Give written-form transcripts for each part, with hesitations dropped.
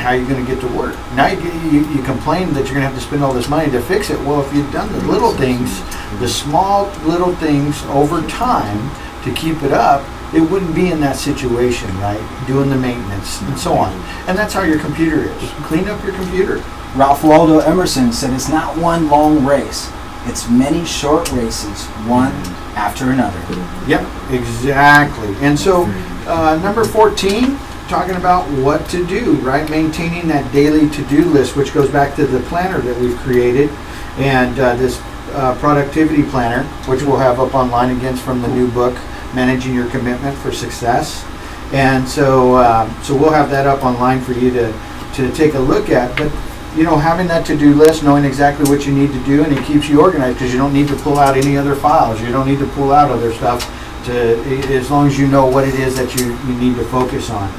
how are you going to get to work? Now you complain that you're going to have to spend all this money to fix it. Well, if you'd done the little things, the small little things over time to keep it up, it wouldn't be in that situation, right? Doing the maintenance and so on. And that's how your computer is. Clean up your computer. Ralph Waldo Emerson said it's not one long race. It's many short races, one after another. Yep, exactly. And so number 14, talking about what to do, right? Maintaining that daily to-do list, which goes back to the planner that we've created, and this productivity planner, which we'll have up online again from the new book, Managing Your Commitment for Success. And so we'll have that up online for you to take a look at. But having that to-do list, knowing exactly what you need to do, and it keeps you organized because you don't need to pull out any other files. You don't need to pull out other stuff as long as you know what it is that you need to focus on.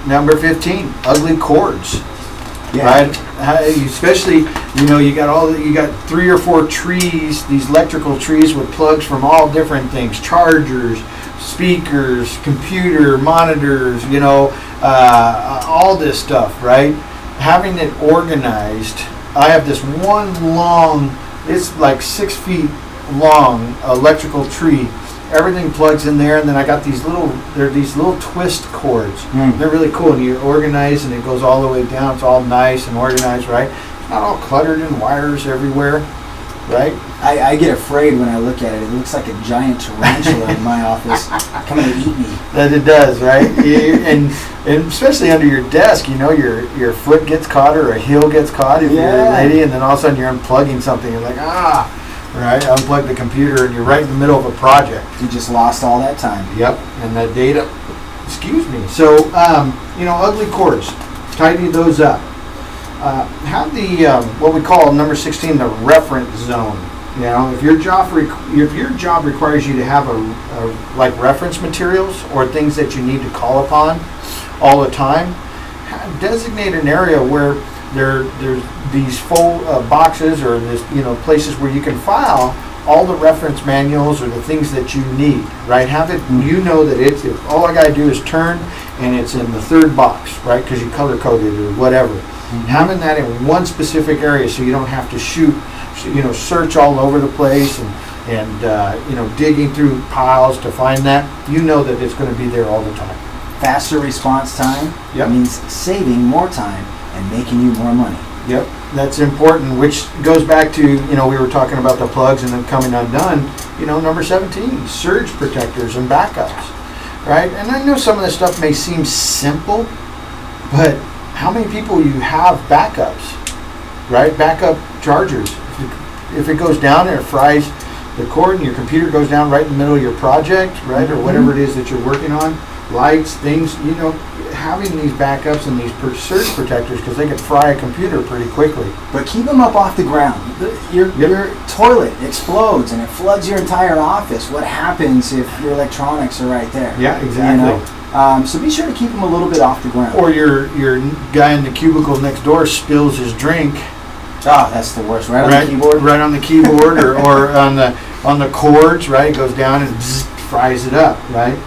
Number 15, ugly cords. Yeah. Right? Especially, you got 3 or 4 trees, these electrical trees with plugs from all different things, chargers, speakers, computer, monitors, all this stuff, right? Having it organized, I have this one long, it's like 6 feet long electrical tree. Everything plugs in there, and then I got these little twist cords. They're really cool, and you organize, and it goes all the way down. It's all nice and organized, right? It's not all cluttered and wires everywhere, right? I get afraid when I look at it. It looks like a giant tarantula in my office coming to eat me. That it does, right? and especially under your desk, your foot gets caught or a heel gets caught if you're a lady, and then all of a sudden you're unplugging something. You're like, right? Unplug the computer, and you're right in the middle of a project. You just lost all that time. Yep, and that data. Excuse me. So, ugly cords. Tidy those up. Have the what we call number 16, the reference zone. If your job requires you to have like reference materials or things that you need to call upon all the time, designate an area where there's these full boxes or this places where you can file all the reference manuals or the things that you need, right? Have it, that it's all I gotta do is turn and it's in the 3rd box, right? Because you color coded or whatever. Having that in one specific area so you don't have to search all over the place and digging through piles to find that. That it's going to be there all the time. Faster response time means saving more time and making you more money. Yep, that's important, which goes back to, we were talking about the plugs and them coming undone. Number 17, surge protectors and backups, right? And I know some of this stuff may seem simple, but how many people you have backups, right? Backup chargers. If it goes down and it fries the cord and your computer goes down right in the middle of your project, right, or whatever it is that you're working on, lights, things, having these backups and these surge protectors, because they can fry a computer pretty quickly. But keep them up off the ground. Your toilet explodes and it floods your entire office. What happens if your electronics are right there? Yeah, exactly. So be sure to keep them a little bit off the ground. Or your guy in the cubicle next door spills his drink. That's the worst. Right on the keyboard? Right on the keyboard or on the cords, right? It goes down and fries it up, right?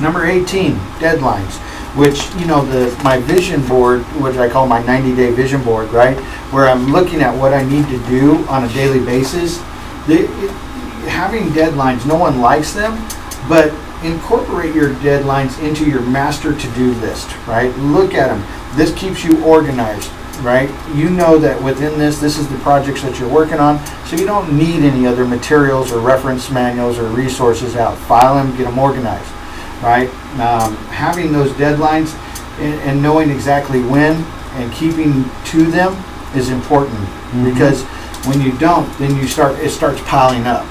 Number 18, deadlines, which, my vision board, which I call my 90-day vision board, right? Where I'm looking at what I need to do on a daily basis. Having deadlines, no one likes them, but incorporate your deadlines into your master to-do list, right? Look at them. This keeps you organized, right? That within this is the projects that you're working on, so you don't need any other materials or reference manuals or resources out. File them, get them organized, right? Having those deadlines and knowing exactly when and keeping to them is important, because when you don't, then it starts piling up.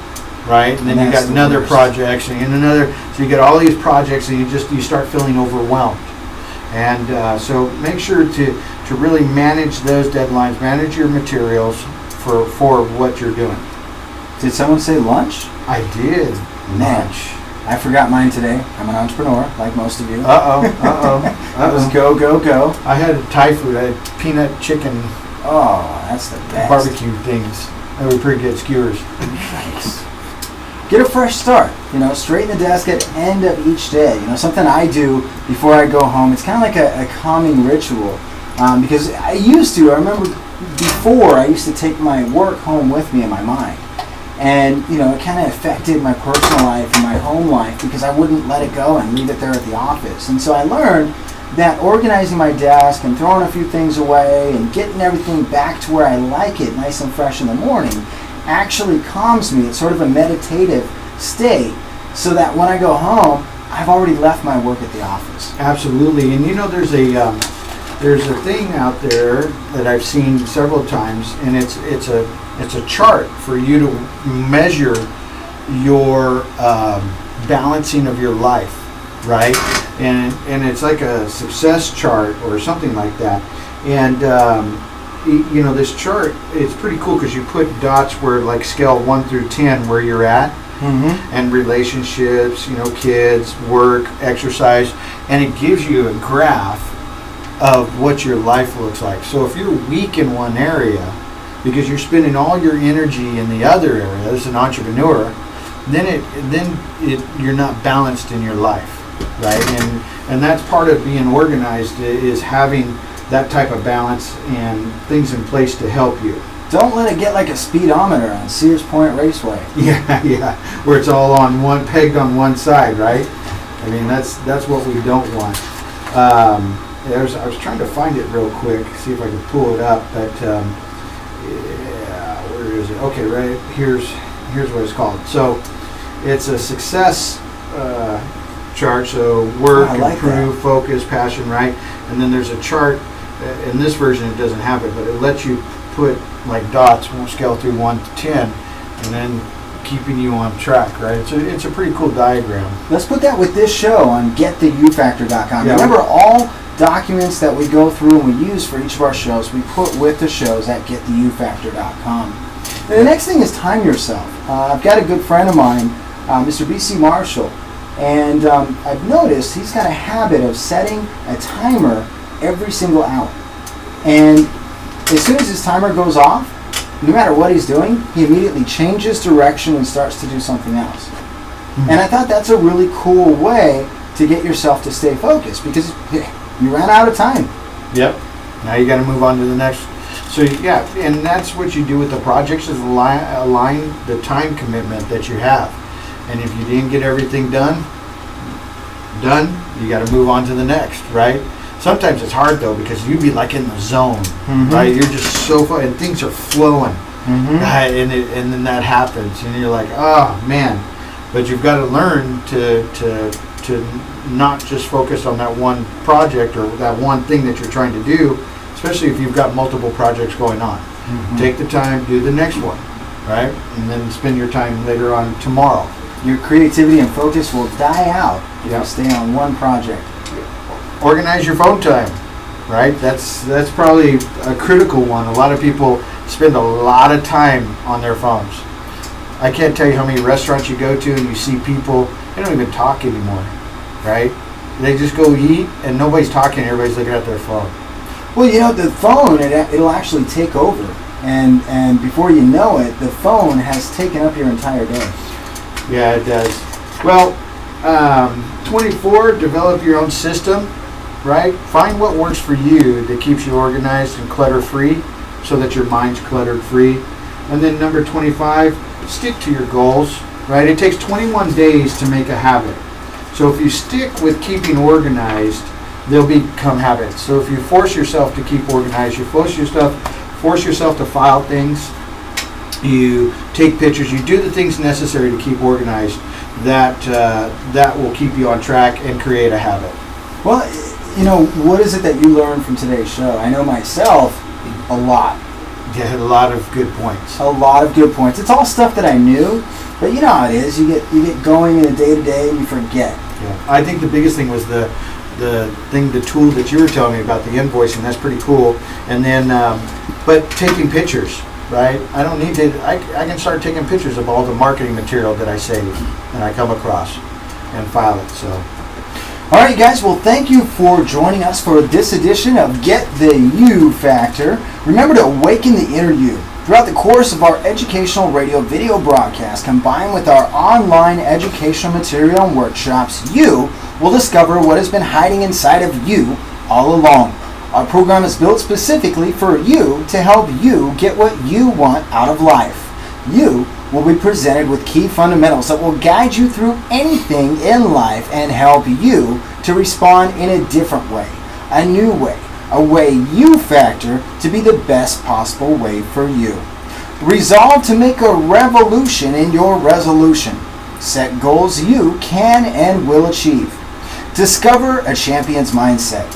Right, and then you got another project, and another. So you get all these projects, and you start feeling overwhelmed. And so make sure to really manage those deadlines, manage your materials for what you're doing. Did someone say lunch? I did. Lunch. I forgot mine today. I'm an entrepreneur, like most of you. It was go, go, go. I had Thai food. I had peanut chicken. Oh, that's the best. Barbecue things. They were pretty good skewers. Nice. get a fresh start. Straighten the desk at the end of each day. Something I do before I go home. It's kind of like a calming ritual because I remember before I used to take my work home with me in my mind. And, it kind of affected my personal life and my home life because I wouldn't let it go and leave it there at the office. And so I learned that organizing my desk and throwing a few things away and getting everything back to where I like it nice and fresh in the morning actually calms me. It's sort of a meditative state so that when I go home, I've already left my work at the office. Absolutely. And there's a thing out there that I've seen several times, and it's a chart for you to measure your balancing of your life, right? And it's like a success chart or something like that. And this chart, it's pretty cool because you put dots where like scale 1 through 10 where you're at, and relationships, kids, work, exercise, and it gives you a graph of what your life looks like. So if you're weak in one area because you're spending all your energy in the other area as an entrepreneur, then you're not balanced in your life, right? And that's part of being organized, is having that type of balance and things in place to help you. Don't let it get like a speedometer on Sears Point Raceway. Yeah, where it's all pegged on one side, right? I mean, that's what we don't want. I was trying to find it real quick, see if I can pull it up, but where is it? Okay, right here's what it's called. So it's a success chart. So work, improve, focus, passion, right? And then there's a chart. In this version, it doesn't have it, but it lets you put like dots, won't scale through 1 to 10, and then keeping you on track, right? It's a pretty cool diagram. Let's put that with this show on gettheufactor.com. Yeah. Remember, all documents that we go through and we use for each of our shows, we put with the shows at gettheufactor.com. And the next thing is time yourself. I've got a good friend of mine, Mr. B.C. Marshall, and I've noticed he's got a habit of setting a timer every single hour. And as soon as his timer goes off, no matter what he's doing, he immediately changes direction and starts to do something else. And I thought that's a really cool way to get yourself to stay focused because you ran out of time. Yep. Now you got to move on to the next. So yeah, and that's what you do with the projects, is align the time commitment that you have. And if you didn't get everything done, you got to move on to the next, right? Sometimes it's hard though because you be like in the zone, right? You're just so far and things are flowing, right? And then that happens, and you're like, oh man! But you've got to learn to not just focus on that one project or that one thing that you're trying to do, especially if you've got multiple projects going on. Take the time, do the next one, right? And then spend your time later on tomorrow. Your creativity and focus will die out if you stay on one project. Organize your phone time, right? That's probably a critical one. A lot of people spend a lot of time on their phones. I can't tell you how many restaurants you go to and you see people, they don't even talk anymore, right? They just go eat and nobody's talking, everybody's looking at their phone. Well, the phone, it'll actually take over. And before you know it, the phone has taken up your entire day. Yeah, it does. Well, 24, develop your own system, right? Find what works for you that keeps you organized and clutter-free so that your mind's clutter-free. And then number 25, stick to your goals, right? It takes 21 days to make a habit. So if you stick with keeping organized, they'll become habits. So if you force yourself to keep organized, you force yourself to file things, you take pictures, you do the things necessary to keep organized, that will keep you on track and create a habit. Well, what is it that you learned from today's show? I know myself, a lot. Yeah, a lot of good points. A lot of good points. It's all stuff that I knew, but you know how it is. You get going in a day-to-day and you forget. Yeah, I think the biggest thing was the tool that you were telling me about, the invoicing. That's pretty cool. And then, but taking pictures, right? I don't need to. I can start taking pictures of all the marketing material that I save and I come across and file it. So. All right, guys. Well, thank you for joining us for this edition of Get the You Factor. Remember to awaken the inner you. Throughout the course of our educational radio video broadcast, combined with our online educational material and workshops, you will discover what has been hiding inside of you all along. Our program is built specifically for you to help you get what you want out of life. You will be presented with key fundamentals that will guide you through anything in life and help you to respond in a different way, a new way, a way you factor to be the best possible way for you. Resolve to make a revolution in your resolution. Set goals you can and will achieve. Discover a champion's mindset.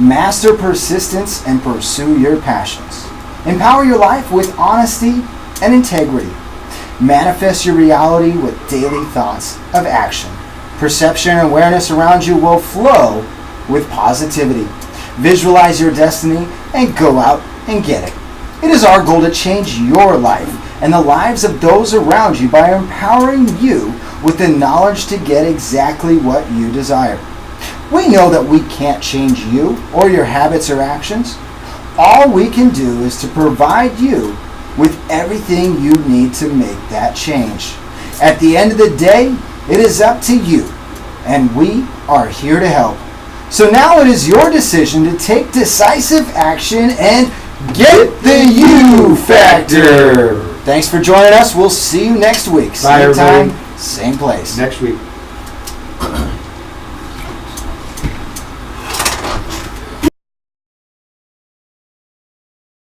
Master persistence and pursue your passions. Empower your life with honesty and integrity. Manifest your reality with daily thoughts of action. Perception and awareness around you will flow with positivity. Visualize your destiny and go out and get it. It is our goal to change your life and the lives of those around you by empowering you with the knowledge to get exactly what you desire. We know that we can't change you or your habits or actions. All we can do is to provide you with everything you need to make that change. At the end of the day, it is up to you, and we are here to help. So now it is your decision to take decisive action and get the you factor. Thanks for joining us. We'll see you next week. Bye, Same time, everybody. same place. Next week.